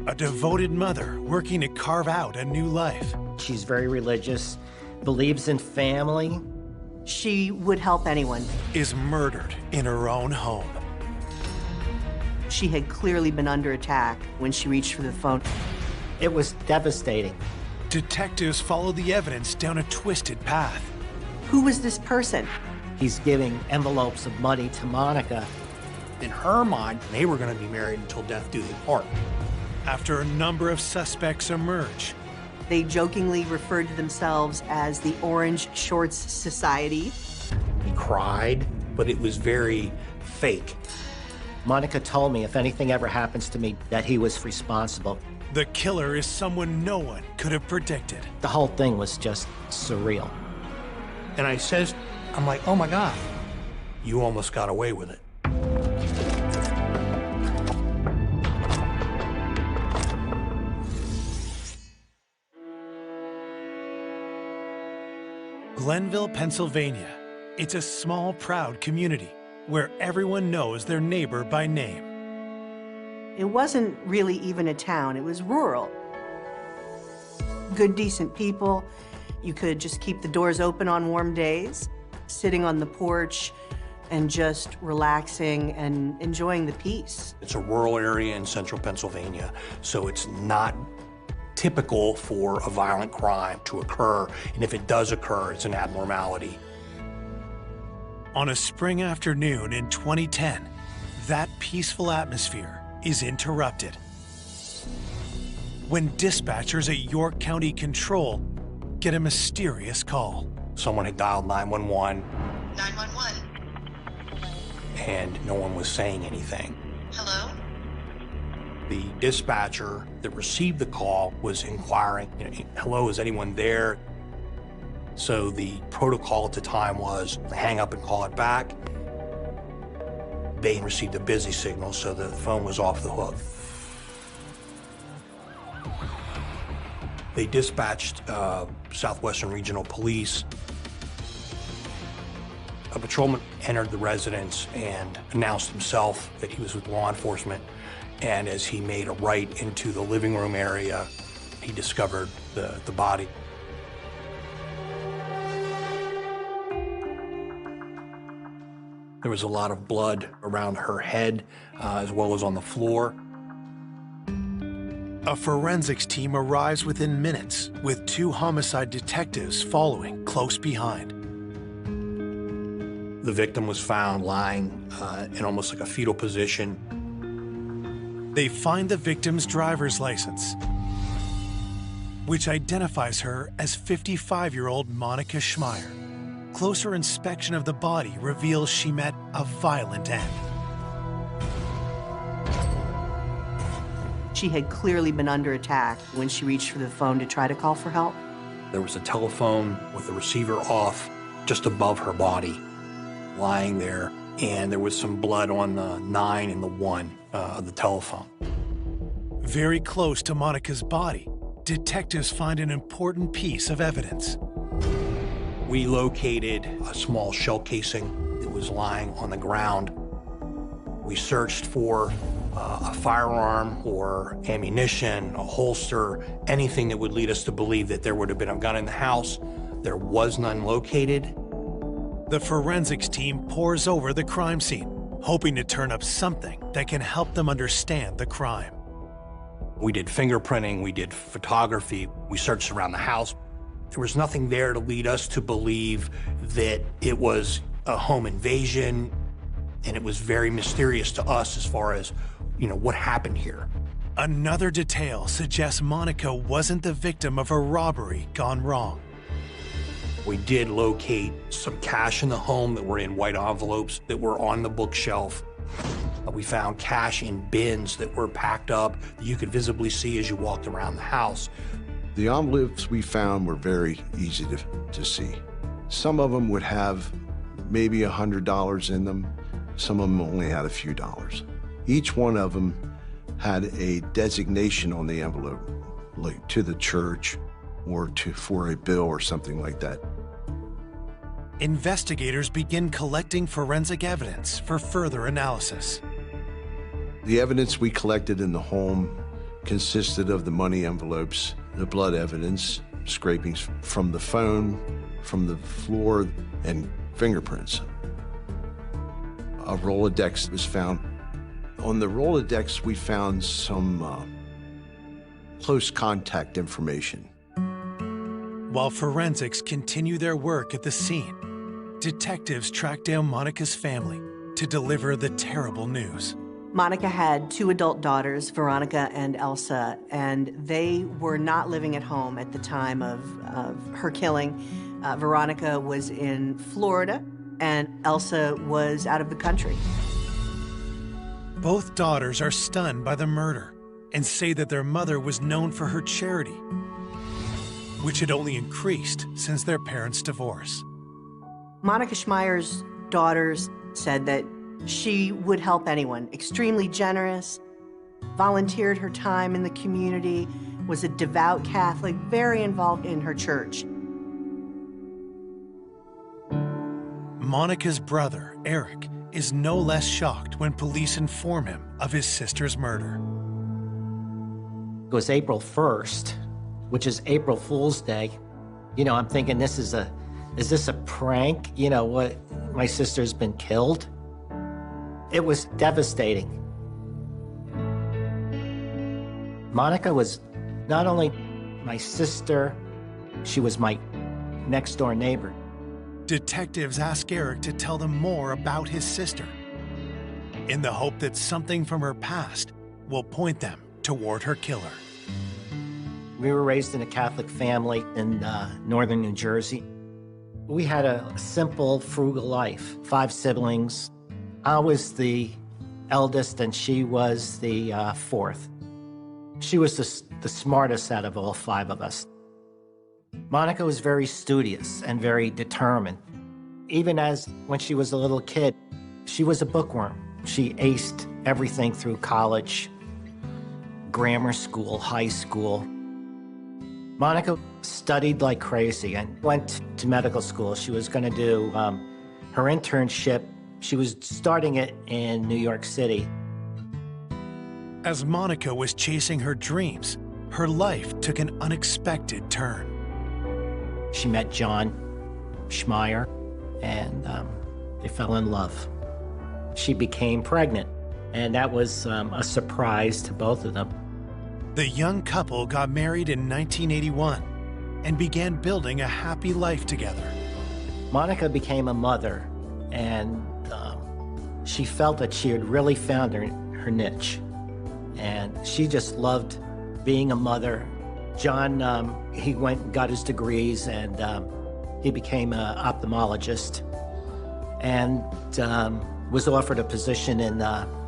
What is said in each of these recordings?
a devoted mother working to carve out a new life. She's very religious, believes in family. She would help anyone. Is murdered in her own home. She had clearly been under attack when she reached for the phone. It was devastating. Detectives follow the evidence down a twisted path. Who was this person? He's giving envelopes of money to Monica. In her mind, they were going to be married until death do them part. After a number of suspects emerge, They jokingly referred to themselves as the Orange Shorts Society. He cried, but it was very fake. Monica told me if anything ever happens to me, that he was responsible. the killer is someone no one could have predicted. The whole thing was just surreal. And I'm like, oh my God, you almost got away with it. Glenville, Pennsylvania. It's a small, proud community where everyone knows their neighbor by name. It wasn't really even a town, it was rural. Good, decent people. You could just keep the doors open on warm days, sitting on the porch and just relaxing and enjoying the peace. It's a rural area in central Pennsylvania, so it's not typical for a violent crime to occur, and if it does occur, it's an abnormality. On a spring afternoon in 2010, that peaceful atmosphere is interrupted when dispatchers at York County Control get a mysterious call. Someone had dialed 911. 911. And no one was saying anything. Hello? The dispatcher that received the call was inquiring, hello, is anyone there? So the protocol at the time was hang up and call it back. They received a busy signal, so the phone was off the hook. They dispatched Southwestern Regional Police. A patrolman entered the residence and announced himself that he was with law enforcement. And as he made a right into the living room area, he discovered the body. There was a lot of blood around her head, as well as on the floor. A forensics team arrives within minutes, with 2 homicide detectives following close behind. The victim was found lying in almost like a fetal position. They find the victim's driver's license, which identifies her as 55-year-old Monica Schmeier. Closer inspection of the body reveals she met a violent end. She had clearly been under attack when she reached for the phone to try to call for help. There was a telephone with the receiver off just above her body, lying there, and there was some blood on the 9 and the 1 of the telephone. Very close to Monica's body, detectives find an important piece of evidence. We located a small shell casing that was lying on the ground. We searched for a firearm or ammunition, a holster, anything that would lead us to believe that there would have been a gun in the house. There was none located. The forensics team pores over the crime scene, hoping to turn up something that can help them understand the crime. We did fingerprinting, we did photography, we searched around the house. There was nothing there to lead us to believe that it was a home invasion, and it was very mysterious to us as far as, what happened here. Another detail suggests Monica wasn't the victim of a robbery gone wrong. We did locate some cash in the home that were in white envelopes that were on the bookshelf. We found cash in bins that were packed up that you could visibly see as you walked around the house. The envelopes we found were very easy to see. Some of them would have maybe $100 in them. Some of them only had a few dollars. Each one of them had a designation on the envelope, like to the church or for a bill or something like that. Investigators begin collecting forensic evidence for further analysis. The evidence we collected in the home consisted of the money envelopes, the blood evidence, scrapings from the phone, from the floor, and fingerprints. A Rolodex was found. On the Rolodex, we found some close contact information. While forensics continue their work at the scene, detectives track down Monica's family to deliver the terrible news. Monica had 2 adult daughters, Veronica and Elsa, and they were not living at home at the time of her killing. Veronica was in Florida, and Elsa was out of the country. Both daughters are stunned by the murder and say that their mother was known for her charity, which had only increased since their parents' divorce. Monica Schmeier's daughters said that she would help anyone, extremely generous, volunteered her time in the community, was a devout Catholic, very involved in her church. Monica's brother, Eric, is no less shocked when police inform him of his sister's murder. It was April 1st, which is April Fool's Day. You know, I'm thinking is this a prank? You know, what, my sister's been killed? It was devastating. Monica was not only my sister, she was my next door neighbor. Detectives ask Eric to tell them more about his sister, in the hope that something from her past will point them toward her killer. We were raised in a Catholic family in northern New Jersey. We had a simple, frugal life, 5 siblings. I was the eldest and she was the 4th. She was the smartest out of all 5 of us. Monica was very studious and very determined. Even when she was a little kid, she was a bookworm. She aced everything through college, grammar school, high school. Monica studied like crazy and went to medical school. She was going to do her internship. She was starting it in New York City. As Monica was chasing her dreams, her life took an unexpected turn. She met John Schmeier, and they fell in love. She became pregnant, and that was a surprise to both of them. The young couple got married in 1981 and began building a happy life together. Monica became a mother, and she felt that she had really found her niche. And she just loved being a mother. John, he went and got his degrees, and he became an ophthalmologist and was offered a position in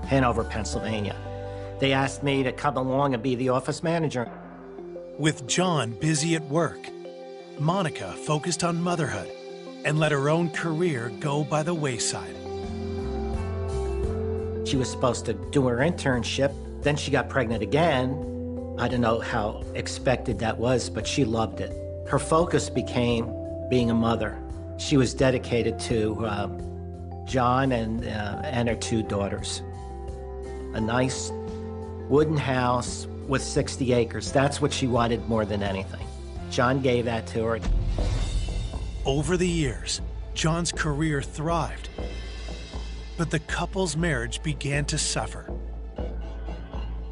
Hanover, Pennsylvania. They asked me to come along and be the office manager. With John busy at work, Monica focused on motherhood and let her own career go by the wayside. She was supposed to do her internship, then she got pregnant again. I don't know how expected that was, but she loved it. Her focus became being a mother. She was dedicated to John and her 2 daughters. A nice wooden house with 60 acres. That's what she wanted more than anything. John gave that to her. Over the years, John's career thrived, but the couple's marriage began to suffer.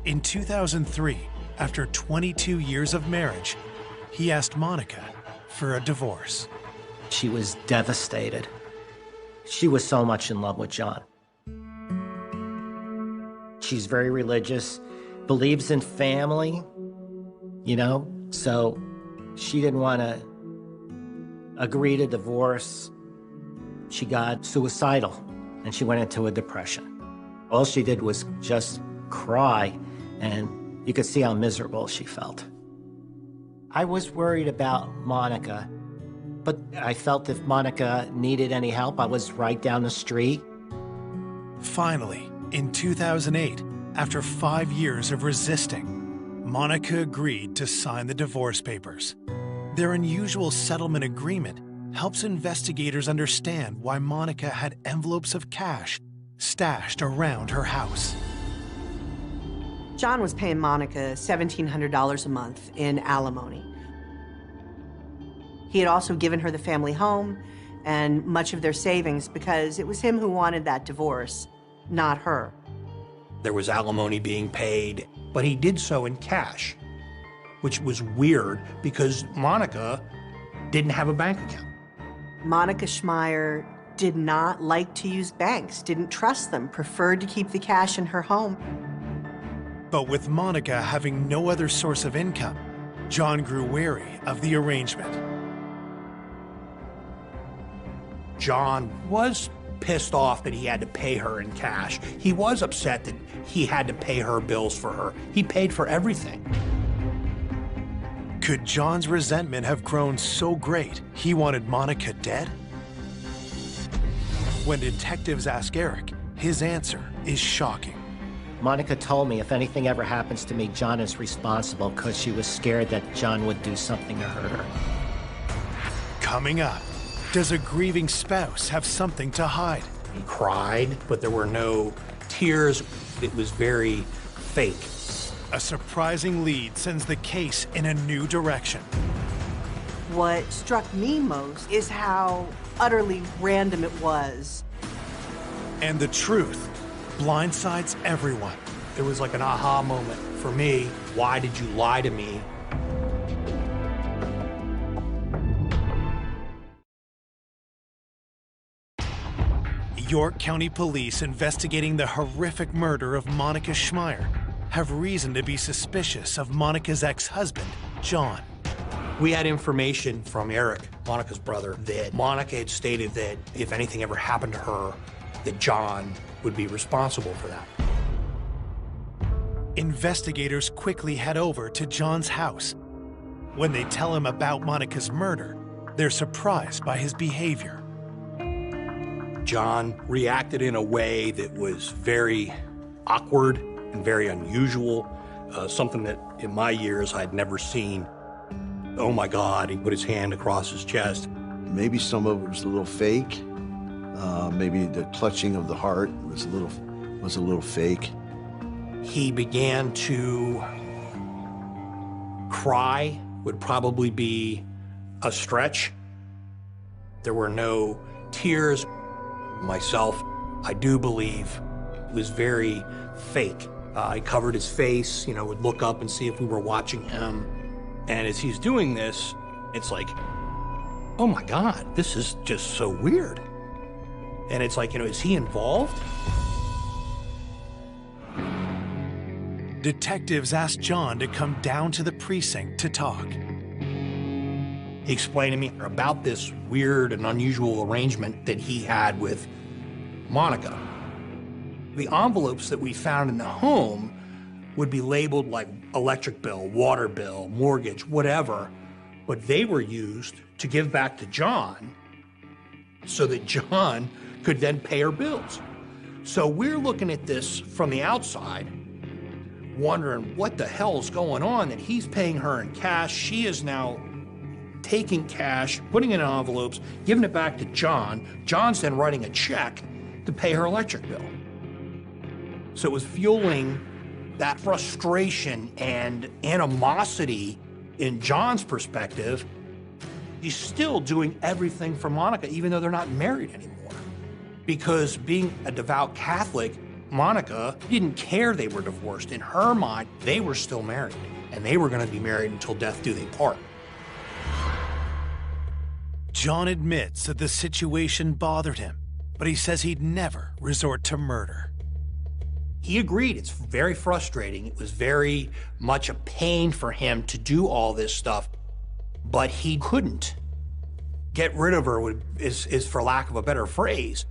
In 2003, after 22 years of marriage, he asked Monica for a divorce. She was devastated. She was so much in love with John. She's very religious, believes in family, you know, so she didn't want to agree to divorce. She got suicidal and she went into a depression. All she did was just cry, and you could see how miserable she felt. I was worried about Monica, but I felt if Monica needed any help, I was right down the street. Finally, in 2008, after 5 years of resisting, Monica agreed to sign the divorce papers. Their unusual settlement agreement helps investigators understand why Monica had envelopes of cash stashed around her house. John was paying Monica $1,700 a month in alimony. He had also given her the family home and much of their savings because it was him who wanted that divorce, not her. There was alimony being paid, but he did so in cash, which was weird because Monica didn't have a bank account. Monica Schmeier did not like to use banks, didn't trust them, preferred to keep the cash in her home. But with Monica having no other source of income, John grew wary of the arrangement. John was pissed off that he had to pay her in cash. He was upset that he had to pay her bills for her. He paid for everything. Could John's resentment have grown so great he wanted Monica dead? When detectives ask Eric, his answer is shocking. Monica told me if anything ever happens to me, John is responsible because she was scared that John would do something to hurt her. Coming up, does a grieving spouse have something to hide? He cried, but there were no tears. It was very fake. A surprising lead sends the case in a new direction. What struck me most is how utterly random it was. And the truth blindsides everyone. It was like an aha moment for me. Why did you lie to me? York County Police investigating the horrific murder of Monica Schmeier have reason to be suspicious of Monica's ex-husband, John. We had information from Eric, Monica's brother, that Monica had stated that if anything ever happened to her, that John would be responsible for that. Investigators quickly head over to John's house. When they tell him about Monica's murder, they're surprised by his behavior. John reacted in a way that was very awkward and very unusual, something that in my years I'd never seen. Oh my God, he put his hand across his chest. Maybe some of it was a little fake. Maybe the clutching of the heart was a little fake. He began to cry, would probably be a stretch. There were no tears. Myself, I do believe it was very fake. I covered his face, would look up and see if we were watching him. And as he's doing this, it's like, oh my God, this is just so weird. And it's like, is he involved? Detectives asked John to come down to the precinct to talk. He explained to me about this weird and unusual arrangement that he had with Monica. The envelopes that we found in the home would be labeled like electric bill, water bill, mortgage, whatever, but they were used to give back to John so that John could then pay her bills. So we're looking at this from the outside, wondering what the hell's going on, that he's paying her in cash. She is now taking cash, putting it in envelopes, giving it back to John. John's then writing a check to pay her electric bill. So it was fueling that frustration and animosity in John's perspective. He's still doing everything for Monica, even though they're not married anymore. Because being a devout Catholic, Monica didn't care they were divorced. In her mind, they were still married, and they were going to be married until death do they part. John admits that the situation bothered him, but he says he'd never resort to murder. He agreed. It's very frustrating. It was very much a pain for him to do all this stuff, but he couldn't. Get rid of her is for lack of a better phrase.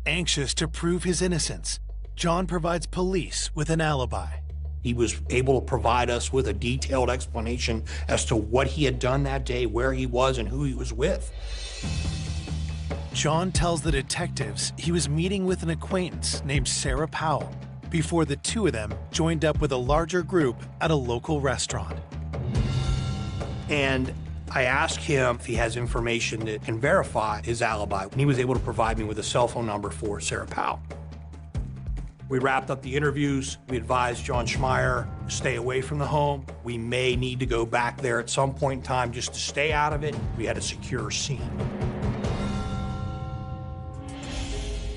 Anxious to prove his innocence, John provides police with an alibi. He was able to provide us with a detailed explanation as to what he had done that day, where he was, and who he was with. John tells the detectives he was meeting with an acquaintance named Sarah Powell before the two of them joined up with a larger group at a local restaurant. And I asked him if he has information that can verify his alibi, and he was able to provide me with a cell phone number for Sarah Powell. We wrapped up the interviews. We advised John Schmeier to stay away from the home. We may need to go back there at some point in time just to stay out of it. We had a secure scene.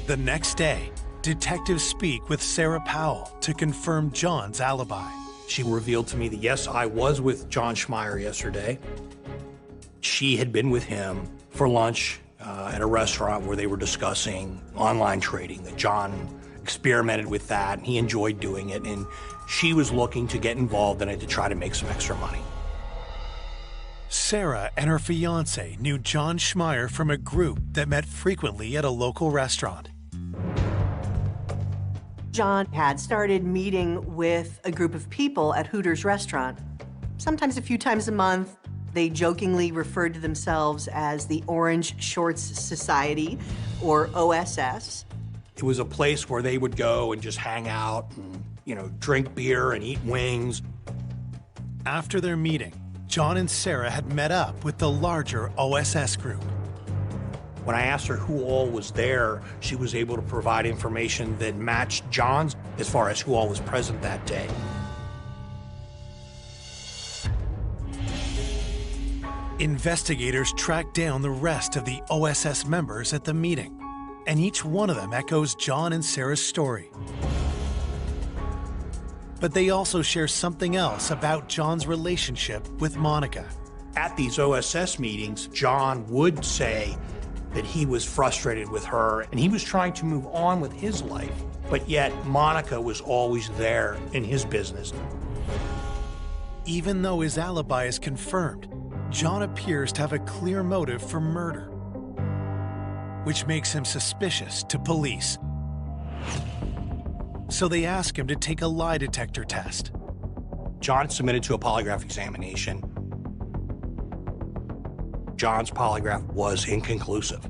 The next day, detectives speak with Sarah Powell to confirm John's alibi. She revealed to me that, yes, I was with John Schmeier yesterday. She had been with him for lunch at a restaurant where they were discussing online trading, that John experimented with that, and he enjoyed doing it, and she was looking to get involved in it to try to make some extra money. Sarah and her fiance knew John Schmeier from a group that met frequently at a local restaurant. John had started meeting with a group of people at Hooters restaurant. Sometimes a few times a month, they jokingly referred to themselves as the Orange Shorts Society, or OSS. It was a place where they would go and just hang out and, drink beer and eat wings. After their meeting, John and Sarah had met up with the larger OSS group. When I asked her who all was there, she was able to provide information that matched John's as far as who all was present that day. Investigators tracked down the rest of the OSS members at the meeting, and each one of them echoes John and Sarah's story. But they also share something else about John's relationship with Monica. At these OSS meetings, John would say that he was frustrated with her and he was trying to move on with his life, but yet Monica was always there in his business. Even though his alibi is confirmed, John appears to have a clear motive for murder, which makes him suspicious to police. So they ask him to take a lie detector test. John submitted to a polygraph examination. John's polygraph was inconclusive,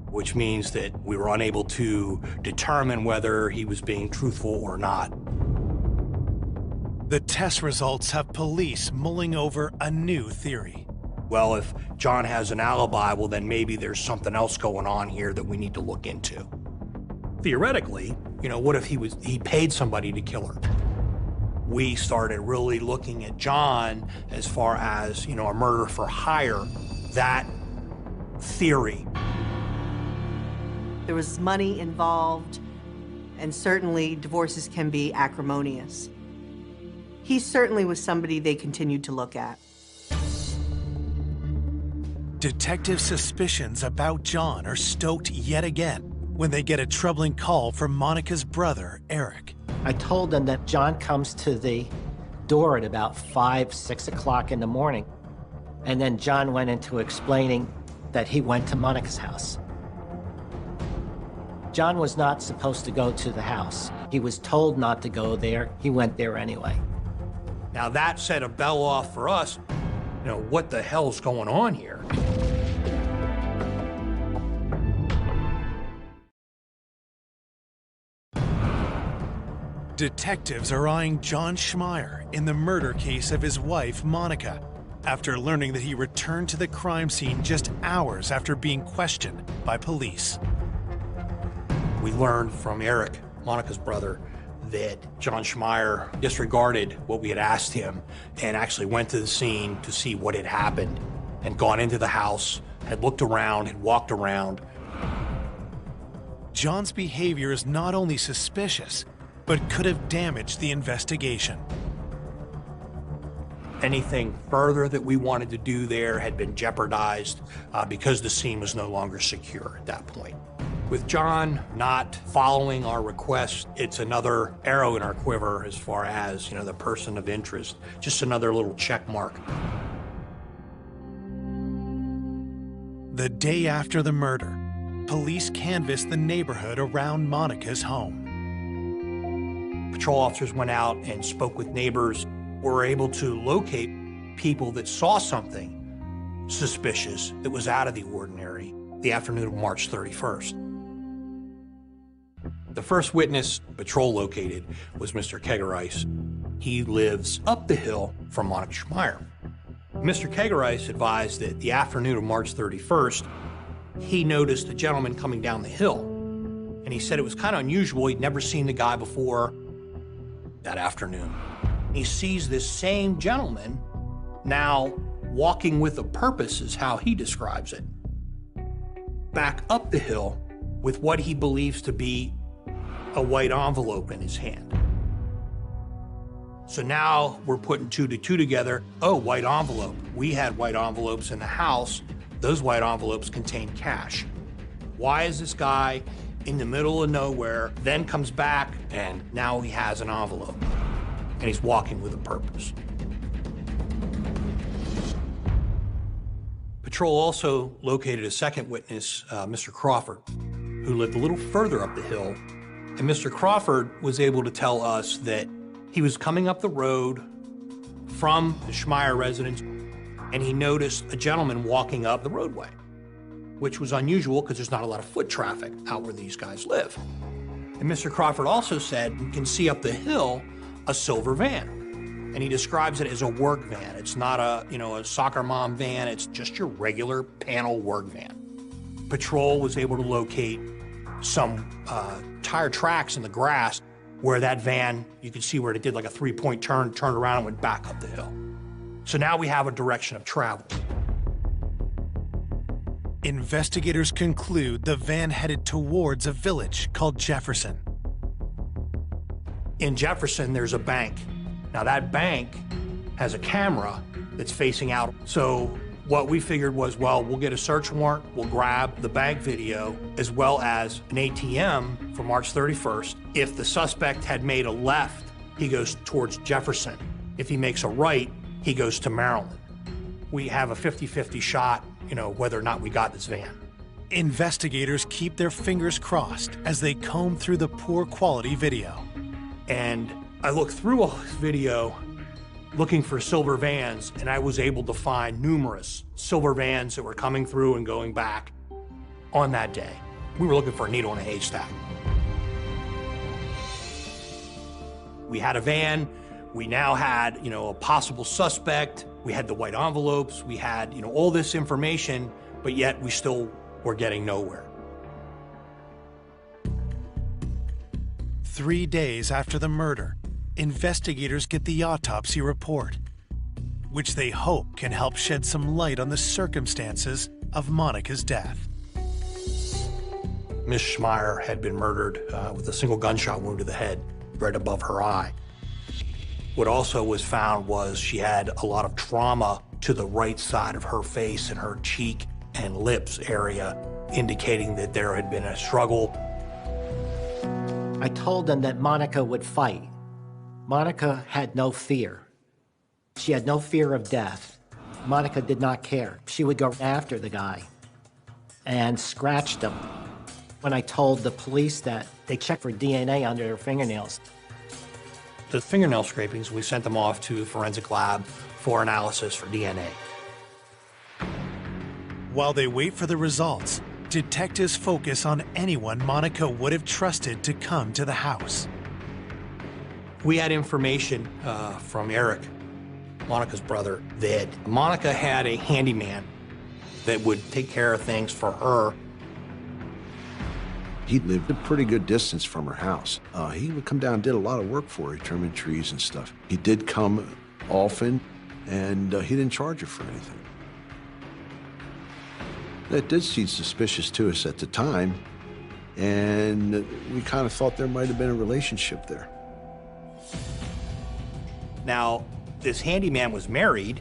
which means that we were unable to determine whether he was being truthful or not. The test results have police mulling over a new theory. Well, if John has an alibi, well, then maybe there's something else going on here that we need to look into. Theoretically, what if he paid somebody to kill her? We started really looking at John as far as, a murder for hire, that theory. There was money involved, and certainly divorces can be acrimonious. He certainly was somebody they continued to look at. Detective suspicions about John are stoked yet again when they get a troubling call from Monica's brother, Eric. I told them that John comes to the door at about 5, 6 o'clock in the morning. And then John went into explaining that he went to Monica's house. John was not supposed to go to the house. He was told not to go there. He went there anyway. Now that set a bell off for us. What the hell's going on here? Detectives are eyeing John Schmeier in the murder case of his wife, Monica, after learning that he returned to the crime scene just hours after being questioned by police. We learned from Eric, Monica's brother, that John Schmeier disregarded what we had asked him and actually went to the scene to see what had happened and gone into the house, had looked around, had walked around. John's behavior is not only suspicious, but could have damaged the investigation. Anything further that we wanted to do there had been jeopardized because the scene was no longer secure at that point. With John not following our request, it's another arrow in our quiver as far as, the person of interest, just another little check mark. The day after the murder, police canvassed the neighborhood around Monica's home. Patrol officers went out and spoke with neighbors, were able to locate people that saw something suspicious that was out of the ordinary the afternoon of March 31st. The first witness Patrol located was Mr. Kegerice. He lives up the hill from Monica Schmeier. Mr. Kegerice advised that the afternoon of March 31st, he noticed a gentleman coming down the hill, and And he said it was kind of unusual. He'd never seen the guy before that afternoon. He sees this same gentleman now walking with a purpose, is how he describes it, back up the hill with what he believes to be a white envelope in his hand. So now we're putting two to two together. Oh, white envelope. We had white envelopes in the house. Those white envelopes contained cash. Why is this guy in the middle of nowhere, then comes back, and now he has an envelope, and he's walking with a purpose? Patrol also located a second witness, Mr. Crawford, who lived a little further up the hill. And Mr. Crawford was able to tell us that he was coming up the road from the Schmeier residence, and he noticed a gentleman walking up the roadway, which was unusual because there's not a lot of foot traffic out where these guys live. And Mr. Crawford also said you can see up the hill a silver van. And he describes it as a work van. It's not a, a soccer mom van. It's just your regular panel work van. Patrol was able to locate some tire tracks in the grass where that van, you could see where it did like a three-point turn, turned around and went back up the hill. So now we have a direction of travel. Investigators conclude the van headed towards a village called Jefferson. In Jefferson, there's a bank. Now that bank has a camera that's facing out. So what we figured was, well, we'll get a search warrant, we'll grab the bank video, as well as an ATM for March 31st. If the suspect had made a left, he goes towards Jefferson. If he makes a right, he goes to Maryland. We have a 50-50 shot, whether or not we got this van. Investigators keep their fingers crossed as they comb through the poor quality video. And I looked through all this video looking for silver vans, and I was able to find numerous silver vans that were coming through and going back on that day. We were looking for a needle in a haystack. We had a van. We now had, a possible suspect. We had the white envelopes. We had, all this information, but yet we still were getting nowhere. 3 days after the murder, investigators get the autopsy report, which they hope can help shed some light on the circumstances of Monica's death. Miss Schmeier had been murdered with a single gunshot wound to the head, right above her eye. What also was found was she had a lot of trauma to the right side of her face and her cheek and lips area, indicating that there had been a struggle. I told them that Monica would fight. Monica had no fear. She had no fear of death. Monica did not care. She would go after the guy and scratched him. When I told the police that, they checked for DNA under their fingernails. The fingernail scrapings, we sent them off to the forensic lab for analysis for DNA. While they wait for the results, detectives focus on anyone Monica would have trusted to come to the house. We had information from Eric, Monica's brother, that Monica had a handyman that would take care of things for her. He lived a pretty good distance from her house. He would come down and did a lot of work for her, trimming trees and stuff. He did come often, and he didn't charge her for anything. That did seem suspicious to us at the time, and we kind of thought there might have been a relationship there. Now, this handyman was married,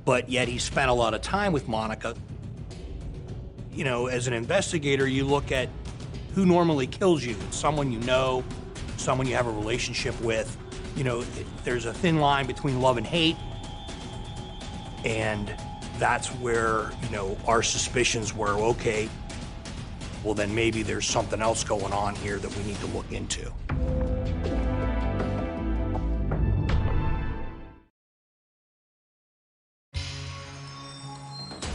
but yet he spent a lot of time with Monica. As an investigator, you look at who normally kills you. It's someone you know, someone you have a relationship with. There's a thin line between love and hate, and that's where, our suspicions were, okay, well then maybe there's something else going on here that we need to look into.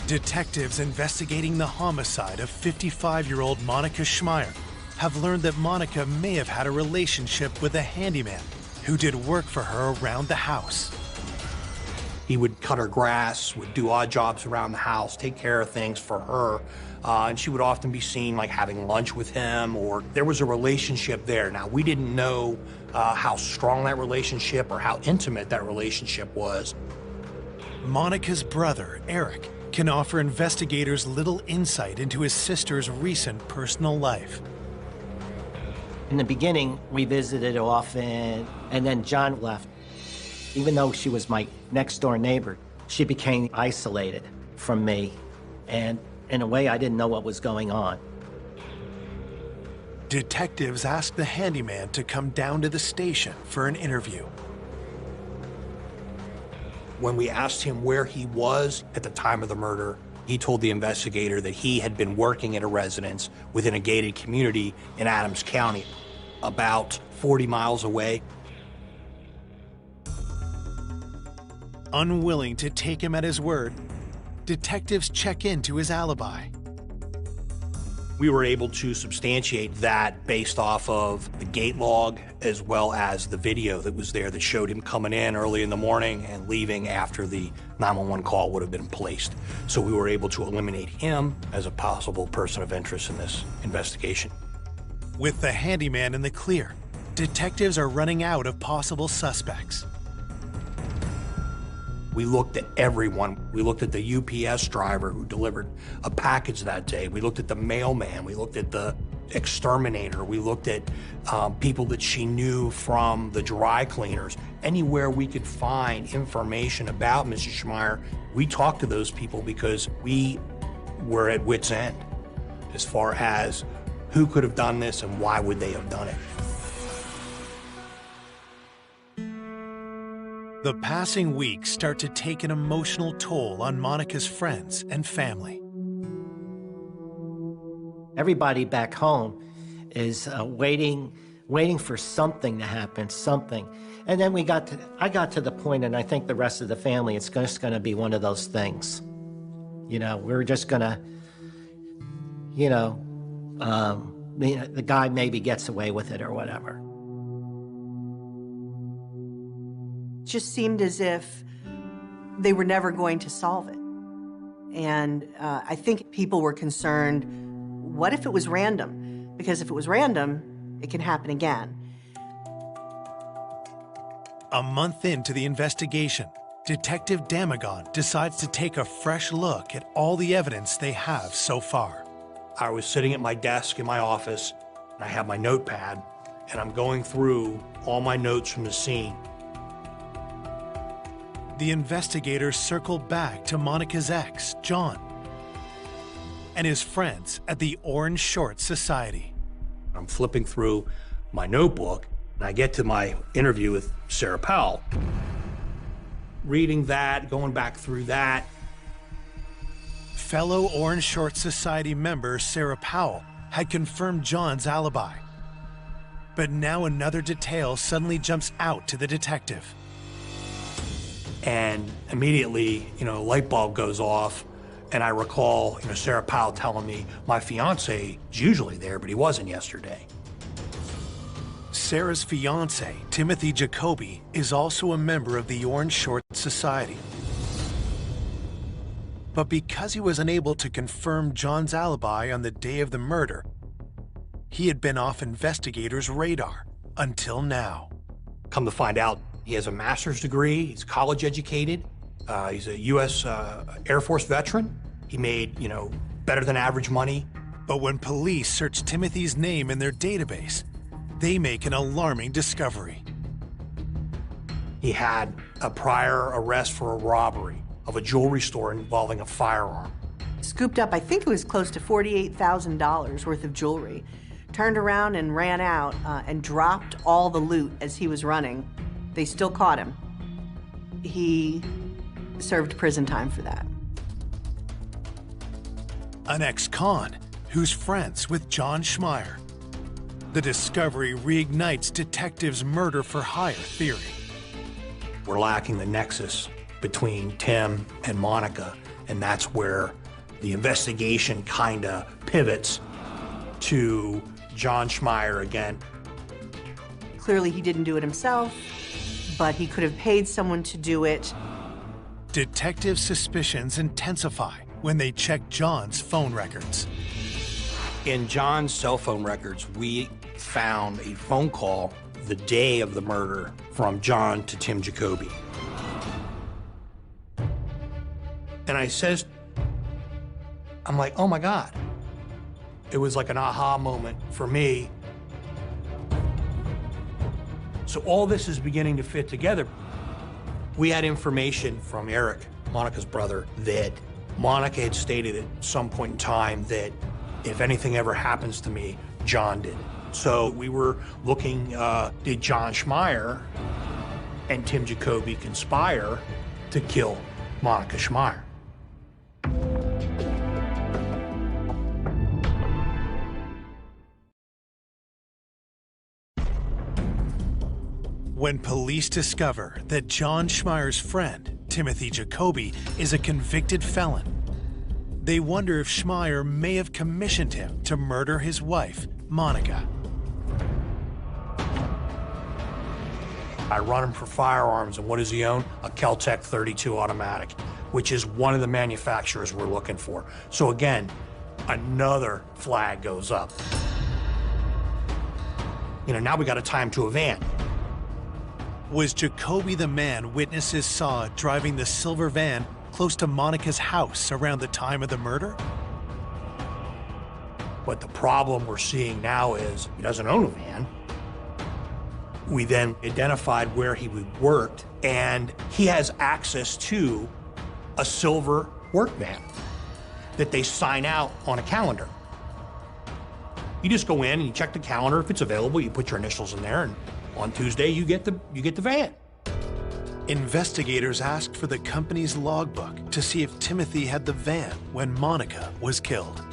Detectives investigating the homicide of 55-year-old Monica Schmeier have learned that Monica may have had a relationship with a handyman who did work for her around the house. He would cut her grass, would do odd jobs around the house, take care of things for her. And she would often be seen like having lunch with him, or there was a relationship there. Now, we didn't know how strong that relationship or how intimate that relationship was. Monica's brother, Eric, can offer investigators little insight into his sister's recent personal life. In the beginning, we visited often, and then John left. Even though she was my next-door neighbor, she became isolated from me, and in a way, I didn't know what was going on. Detectives asked the handyman to come down to the station for an interview. When we asked him where he was at the time of the murder, he told the investigator that he had been working at a residence within a gated community in Adams County, about 40 miles away. Unwilling to take him at his word, detectives check into his alibi. We were able to substantiate that based off of the gate log as well as the video that was there that showed him coming in early in the morning and leaving after the 911 call would have been placed. So we were able to eliminate him as a possible person of interest in this investigation. With the handyman in the clear, detectives are running out of possible suspects. We looked at everyone. We looked at the UPS driver who delivered a package that day. We looked at the mailman. We looked at the exterminator. We looked at people that she knew from the dry cleaners. Anywhere we could find information about Mrs. Schmeier, we talked to those people because we were at wit's end as far as who could have done this and why would they have done it. The passing weeks start to take an emotional toll on Monica's friends and family. Everybody back home is waiting for something to happen, something. And then I got to the point, and I think the rest of the family, it's just going to be one of those things. You know, we're just going to, the guy maybe gets away with it or whatever. Just seemed as if they were never going to solve it. And I think people were concerned, what if it was random? Because if it was random, it can happen again. A month into the investigation, Detective Damagon decides to take a fresh look at all the evidence they have so far. I was sitting at my desk in my office, and I have my notepad, and I'm going through all my notes from the scene. The investigators circle back to Monica's ex, John, and his friends at the Orange Short Society. I'm flipping through my notebook, and I get to my interview with Sarah Powell. Reading that, going back through that. Fellow Orange Short Society member Sarah Powell had confirmed John's alibi. But now another detail suddenly jumps out to the detective. And immediately, a light bulb goes off, and I recall, Sarah Powell telling me my fiance is usually there, but he wasn't yesterday. Sarah's fiance, Timothy Jacoby, is also a member of the Orange Short Society. But because he was unable to confirm John's alibi on the day of the murder, he had been off investigators' radar until now. Come to find out, he has a master's degree, he's college educated, he's a U.S. Air Force veteran. He made, better than average money. But when police search Timothy's name in their database, they make an alarming discovery. He had a prior arrest for a robbery of a jewelry store involving a firearm. Scooped up, I think it was close to $48,000 worth of jewelry. Turned around and ran out and dropped all the loot as he was running. They still caught him. He served prison time for that. An ex-con who's friends with John Schmeier. The discovery reignites detectives' murder-for-hire theory. We're lacking the nexus between Tim and Monica, and that's where the investigation kind of pivots to John Schmeier again. Clearly he didn't do it himself, but he could have paid someone to do it. Detectives' suspicions intensify when they check John's phone records. In John's cell phone records, we found a phone call the day of the murder from John to Tim Jacoby. And I'm like, oh my God. It was like an aha moment for me. So all this is beginning to fit together. We had information from Eric, Monica's brother, that Monica had stated at some point in time that if anything ever happens to me, John did. So we were looking, did John Schmeier and Tim Jacoby conspire to kill Monica Schmeier? When police discover that John Schmeier's friend, Timothy Jacoby, is a convicted felon, they wonder if Schmeier may have commissioned him to murder his wife, Monica. I run him for firearms, and what does he own? A Kel-Tec 32 automatic, which is one of the manufacturers we're looking for. So again, another flag goes up. You know, now we got to tie him to a van. Was Jacoby the man witnesses saw driving the silver van close to Monica's house around the time of the murder? But the problem we're seeing now is he doesn't own a van. We then identified where he worked, and he has access to a silver work van that they sign out on a calendar. You just go in and you check the calendar. If it's available, you put your initials in there, and on Tuesday you get the van. Investigators asked for the company's logbook to see if Timothy had the van when Monica was killed.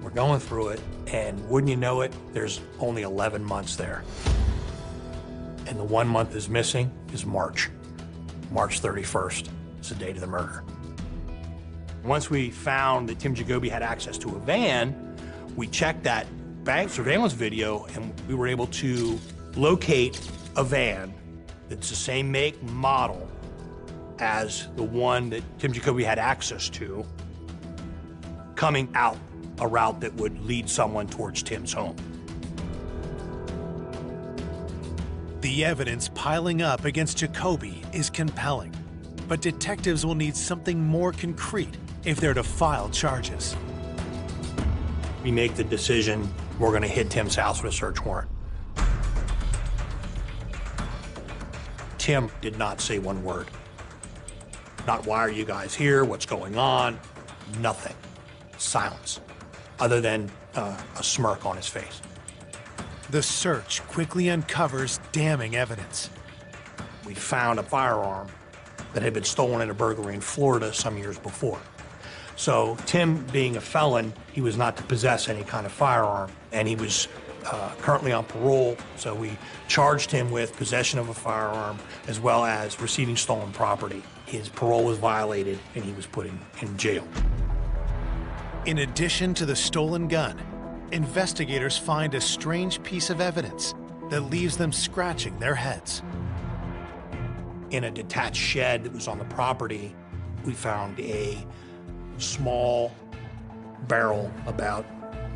We're going through it, and wouldn't you know it, there's only 11 months there. And the 1 month is missing is March. March 31st is the date of the murder. Once we found that Tim Jacoby had access to a van, we checked that bank surveillance video, and we were able to locate a van that's the same make, model as the one that Tim Jacoby had access to, coming out a route that would lead someone towards Tim's home. The evidence piling up against Jacoby is compelling, but detectives will need something more concrete if they're to file charges. We make the decision, we're going to hit Tim's house with a search warrant. Tim did not say one word. Not, why are you guys here? What's going on? Nothing. Silence, other than a smirk on his face. The search quickly uncovers damning evidence. We found a firearm that had been stolen in a burglary in Florida some years before. So Tim, being a felon, he was not to possess any kind of firearm, and he was currently on parole, so we charged him with possession of a firearm as well as receiving stolen property. His parole was violated, and he was put in jail. In addition to the stolen gun, investigators find a strange piece of evidence that leaves them scratching their heads. In a detached shed that was on the property, we found a small barrel about,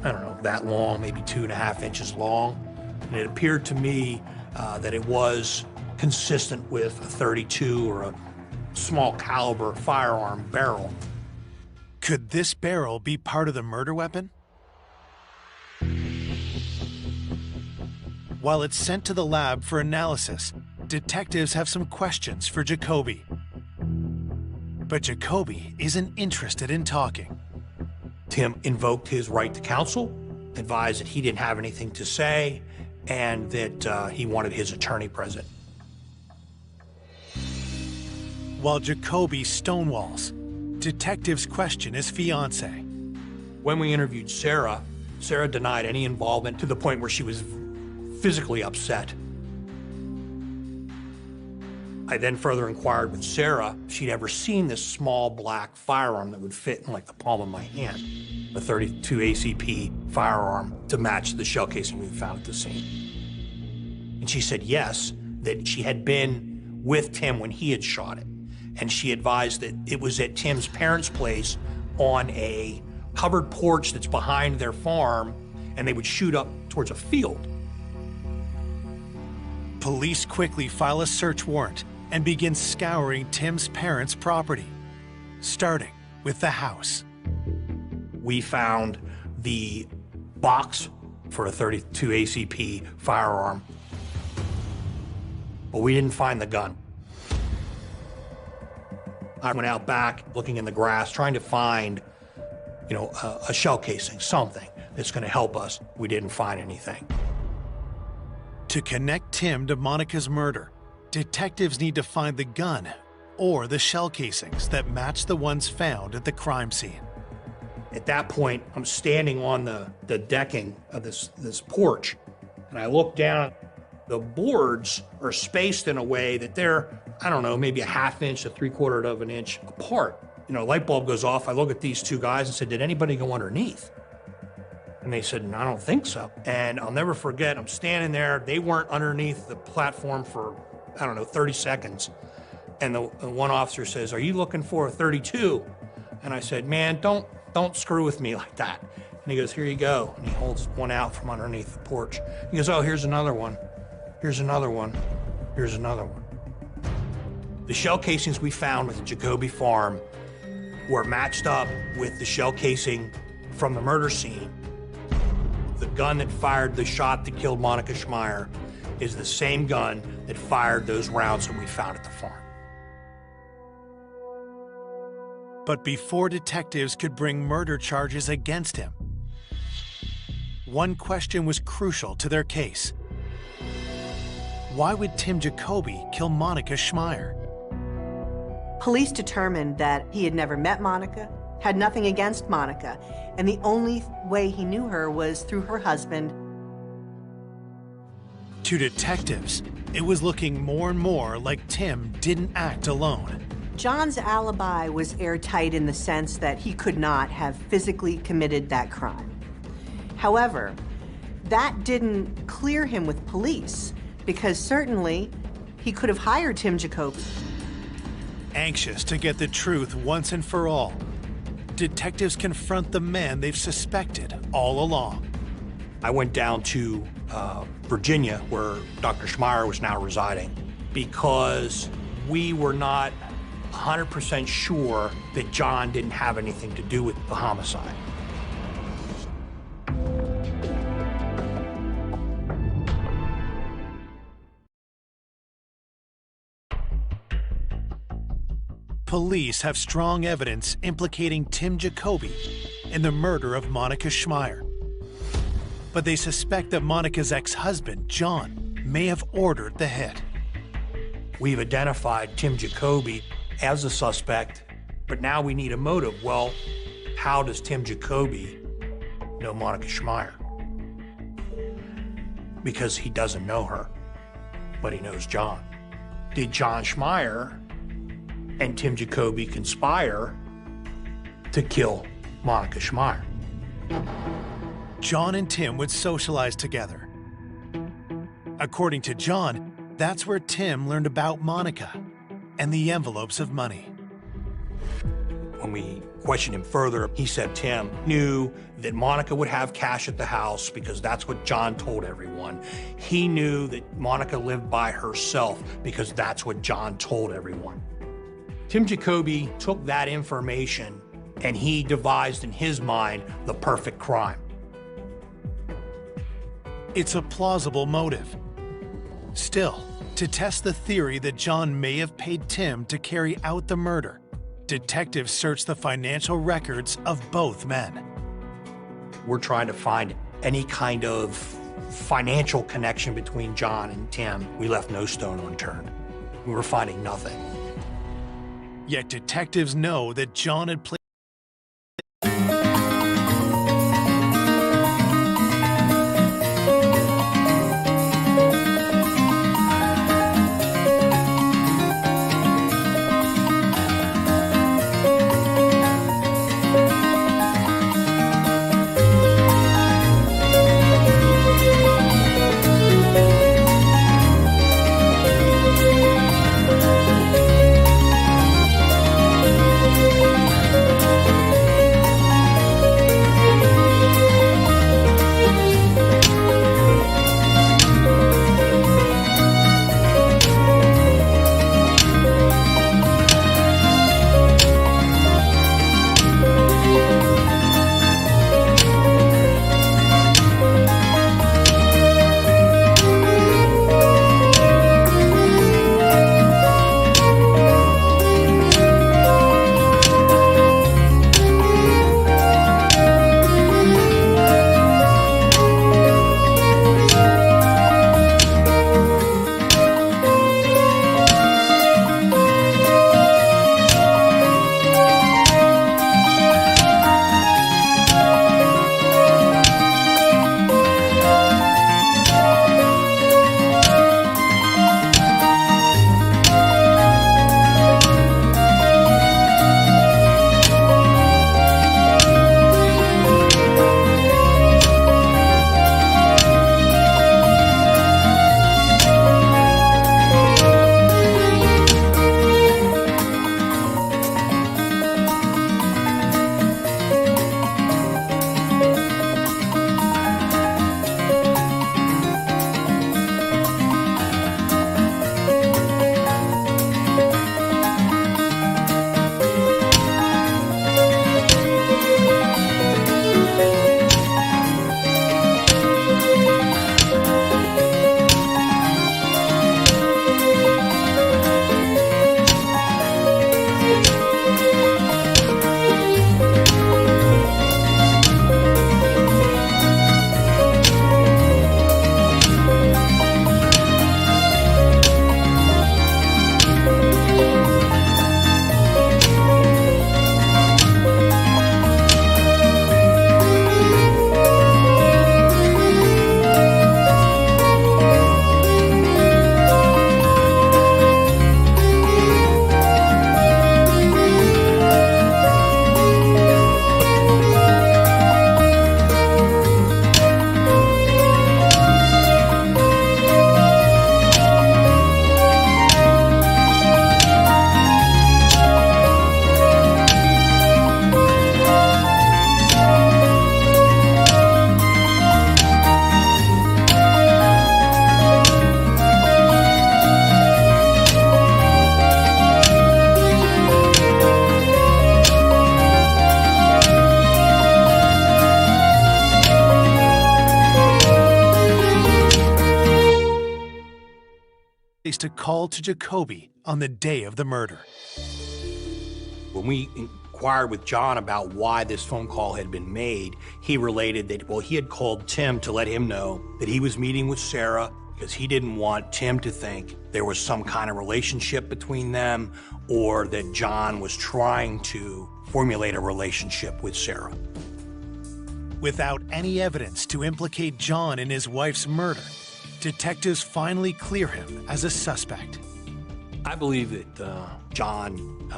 I don't know, that long, maybe 2.5 inches long. And it appeared to me that it was consistent with a .32 or a small caliber firearm barrel. Could this barrel be part of the murder weapon? While it's sent to the lab for analysis, detectives have some questions for Jacoby. But Jacoby isn't interested in talking. Tim invoked his right to counsel, advised that he didn't have anything to say, and that he wanted his attorney present. While Jacoby stonewalls, detectives question his fiancée. When we interviewed Sarah, Sarah denied any involvement to the point where she was physically upset. I then further inquired with Sarah if she'd ever seen this small black firearm that would fit in like the palm of my hand, a .32 ACP firearm to match the shell casing we found at the scene. And she said yes, that she had been with Tim when he had shot it. and she advised that it was at Tim's parents' place on a covered porch that's behind their farm, and they would shoot up towards a field. Police quickly file a search warrant and begin scouring Tim's parents' property, starting with the house. We found the box for a .32 ACP firearm, but we didn't find the gun. I went out back looking in the grass, trying to find, a shell casing, something that's going to help us. We didn't find anything. To connect Tim to Monica's murder, detectives need to find the gun or the shell casings that match the ones found at the crime scene. At that point, I'm standing on the decking of this porch, and I look down. The boards are spaced in a way that they're, I don't know, maybe a ½ inch to 3/4 of an inch apart. A light bulb goes off. I look at these two guys and said, did anybody go underneath? And they said, I don't think so. And I'll never forget, I'm standing there. They weren't underneath the platform for, 30 seconds. And the one officer says, are you looking for a .32? And I said, man, don't screw with me like that. And he goes, here you go. And he holds one out from underneath the porch. He goes, oh, here's another one. Here's another one. Here's another one. The shell casings we found at the Jacoby farm were matched up with the shell casing from the murder scene. The gun that fired the shot that killed Monica Schmeier is the same gun that fired those rounds that we found at the farm. But before detectives could bring murder charges against him, one question was crucial to their case. Why would Tim Jacoby kill Monica Schmeier? Police determined that he had never met Monica, had nothing against Monica, and the only way he knew her was through her husband. To detectives, it was looking more and more like Tim didn't act alone. John's alibi was airtight in the sense that he could not have physically committed that crime. However, that didn't clear him with police, because certainly he could have hired Tim Jacoby. Anxious to get the truth once and for all, detectives confront the man they've suspected all along. I went down to Virginia, where Dr. Schmeier was now residing, because we were not 100% sure that John didn't have anything to do with the homicide. Police have strong evidence implicating Tim Jacoby in the murder of Monica Schmeier. But they suspect that Monica's ex-husband, John, may have ordered the hit. We've identified Tim Jacoby as a suspect, but now we need a motive. Well, how does Tim Jacoby know Monica Schmeier? Because he doesn't know her, but he knows John. Did John Schmeier and Tim Jacoby conspire to kill Monica Schmeier? John and Tim would socialize together. According to John, that's where Tim learned about Monica and the envelopes of money. When we questioned him further, he said Tim knew that Monica would have cash at the house because that's what John told everyone. He knew that Monica lived by herself because that's what John told everyone. Tim Jacoby took that information and he devised in his mind the perfect crime. It's a plausible motive. Still, to test the theory that John may have paid Tim to carry out the murder, detectives searched the financial records of both men. We're trying to find any kind of financial connection between John and Tim. We left no stone unturned. We were finding nothing. Yet detectives know that John had played called to Jacoby on the day of the murder. When we inquired with John about why this phone call had been made, he related that, well, he had called Tim to let him know that he was meeting with Sarah because he didn't want Tim to think there was some kind of relationship between them or that John was trying to formulate a relationship with Sarah. Without any evidence to implicate John in his wife's murder, detectives finally clear him as a suspect. I believe that John,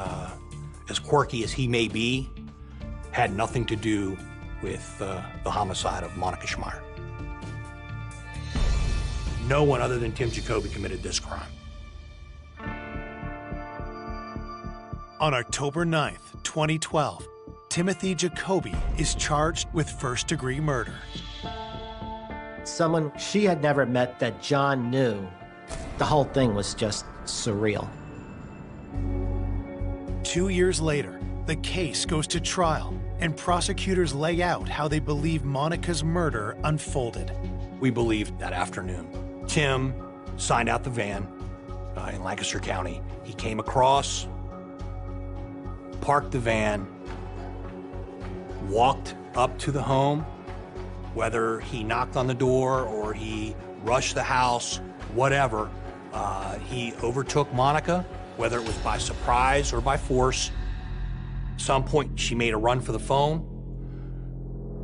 as quirky as he may be, had nothing to do with the homicide of Monica Schmeier. No one other than Tim Jacoby committed this crime. On October 9th, 2012, Timothy Jacoby is charged with first-degree murder. Someone she had never met that John knew, the whole thing was just surreal. 2 years later, the case goes to trial, and prosecutors lay out how they believe Monica's murder unfolded. We believe that afternoon, Tim signed out the van in Lancaster County. He came across, parked the van, walked up to the home, whether he knocked on the door or he rushed the house, whatever, he overtook Monica, whether it was by surprise or by force. At some point, she made a run for the phone,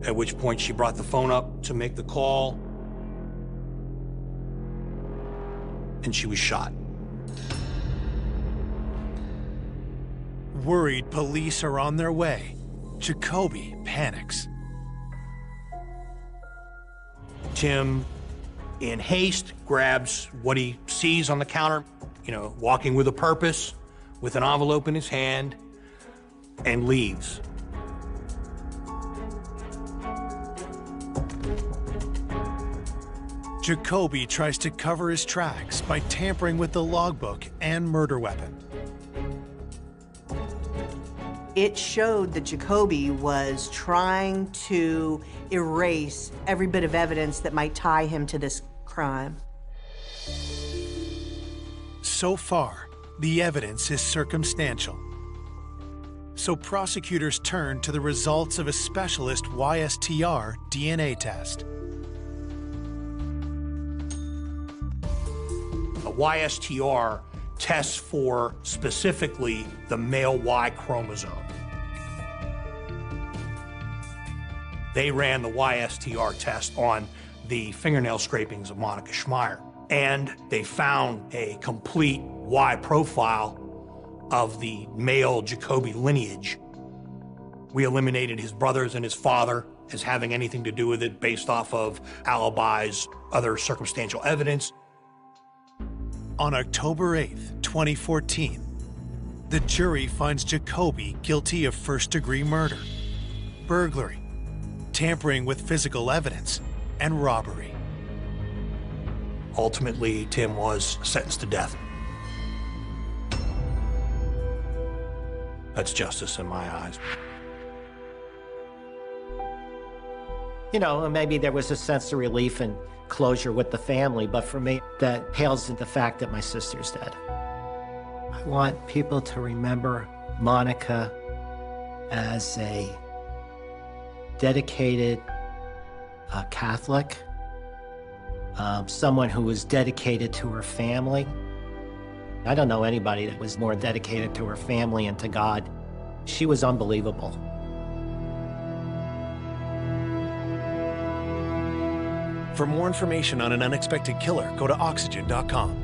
at which point she brought the phone up to make the call, and she was shot. Worried police are on their way, Jacoby panics. Tim, in haste, grabs what he sees on the counter, walking with a purpose, with an envelope in his hand, and leaves. Jacoby tries to cover his tracks by tampering with the logbook and murder weapon. It showed that Jacoby was trying to erase every bit of evidence that might tie him to this crime. So far, the evidence is circumstantial. So prosecutors turn to the results of a specialist YSTR DNA test. A YSTR tests for specifically the male Y chromosome. They ran the YSTR test on the fingernail scrapings of Monica Schmeier, and they found a complete Y profile of the male Jacoby lineage. We eliminated his brothers and his father as having anything to do with it based off of alibis, other circumstantial evidence. On October 8th, 2014, the jury finds Jacoby guilty of first-degree murder, burglary, tampering with physical evidence, and robbery. Ultimately, Tim was sentenced to death. That's justice in my eyes. Maybe there was a sense of relief and closure with the family, but for me, that pales in the fact that my sister's dead. I want people to remember Monica as a dedicated Catholic, someone who was dedicated to her family. I don't know anybody that was more dedicated to her family and to God. She was unbelievable. For more information on an unexpected killer, go to oxygen.com.